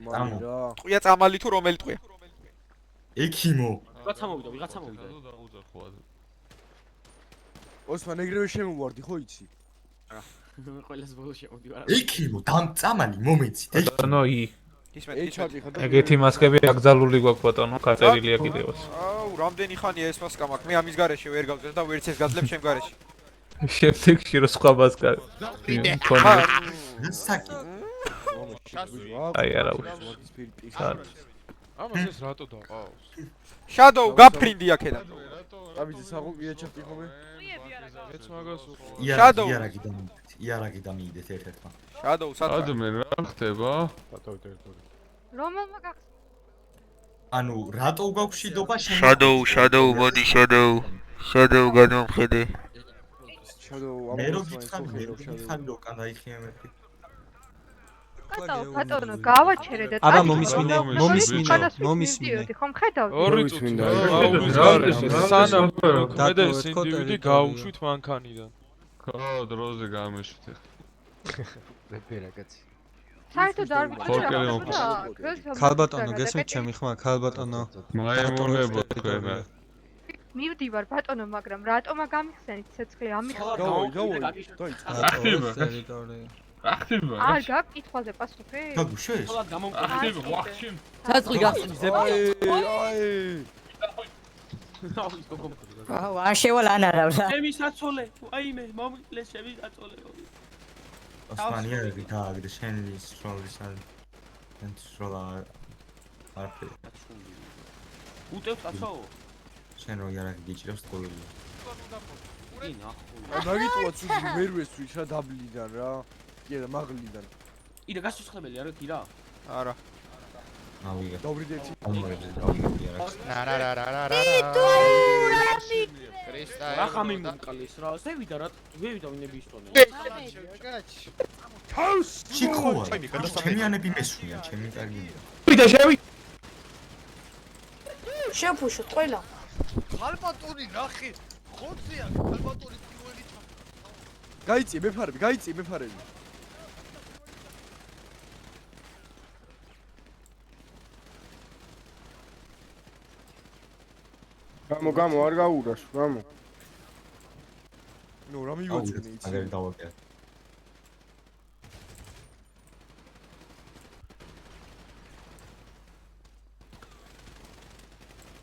ტყვია წამალი თუ რომელი ტყვია? ექიმო. ვიღაცა მოვიდა. ოსმან ეგრევე შემოვარდი ხო იცი? ყველას ბოლოს შემოდივარ. ექიმო, დამწამალი მომეცით. ბატონო ი. ჩაჭიხა და ეგეთი მასკები აკრძალული გვაქვს ბატონო, გაწერილია კიდევაც. აუ, რამდენი ხანია ეს მასკა მაქვს? მე ამის გარეშე ვერ გავწერ და ვერც ეს გაძლებ ჩემ გარეშე. შემდეგში რო სხვა მასკა. საკი. აი არა უშ. ამას ეს რატო დაყავს? შადოუ გაფრინდი აქედან. აბიძი საღუპია ჩაფიქომე. მეც მაგას იარაღი დამიიდეთ ერთ-ერთმა. შადოუ სადა. ადმე რა ხდება? რომელმა გახსნა? ანუ რატო გაგვშიდობა შადოუ მოდი შადოუ გადმომხედე. შადოუ მე რო გითხარ რო კანაიხია მეთქი. ბატონო გავაჩერე და აბა მომისმინე ხომ ხედავთ? ორი წუთი აურის გარეშე სანამ მე და სინდივიდი გავუშვით მანქანიდან. ხო, დროზე გამეშვით ახლა. საერთოდ არ ვიცი. ქალბატონო გესმით ჩემი ხმა ქალბატონო მაიმუნებო თქვენა. მივდივარ ბატონო, მაგრამ რატომა გამიხსენით ცეცხლი ამიხსნა? რა ხდება? არ გაქვს კითხვაზე პასუხი? გაგუშეს? ახტება ვახში. ცეცხლი გახსნის ზეპი. არ შევალანა რა. ჩემი საწოლე, აიმე, მომკლეს ჩემი საწოლე. ოსმანია რები გააგდე შენი სროლისან. ან სროლა არფე. უტევს კაცო? შენ რო იარაღი გიჭირებს ყოველია. მაგიტოა ცუდი ვერ ვესვი რა დაბლიდან რა. კი რა მაღლიდან. იდა გასუცხებელი არა კი რა? არა. ავიღე. დავრიდეთი. რა ხამი მომკალის რა? ზევიდა რა? ვევიდა ვინები ისწონე. ჩიქოა. ჩემიანები მესვია, ჩემი კარგია. ვიდა შევი. შეფუშოთ ყველა. ხალბატონი ნახე. ხოცია ხალბატონი პირველი. გაიწი მეფარები. გამო არ გაურას, გამო. ნუ რა მივაწვინე იცი. აგერ დავაკე.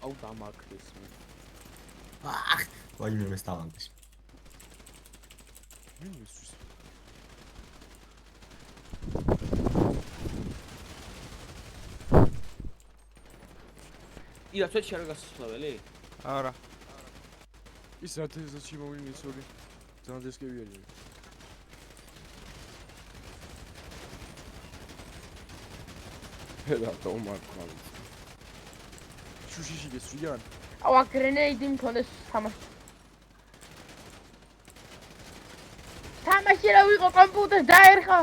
აუ დამაკრეს მე. ვაიმე მე სტავანკის. მინუსის. იდა ცოტა შენ გასასვლელი? არა. ის რა თეზაში მოვიმის ორი. ძალიან დესკევიერი. რა თომარქალ. შუშიში გესვიან. აუ გრენეიდი მქონდეს თამაში. თამაში რა ვიყო კომპიუტერს დაერხა.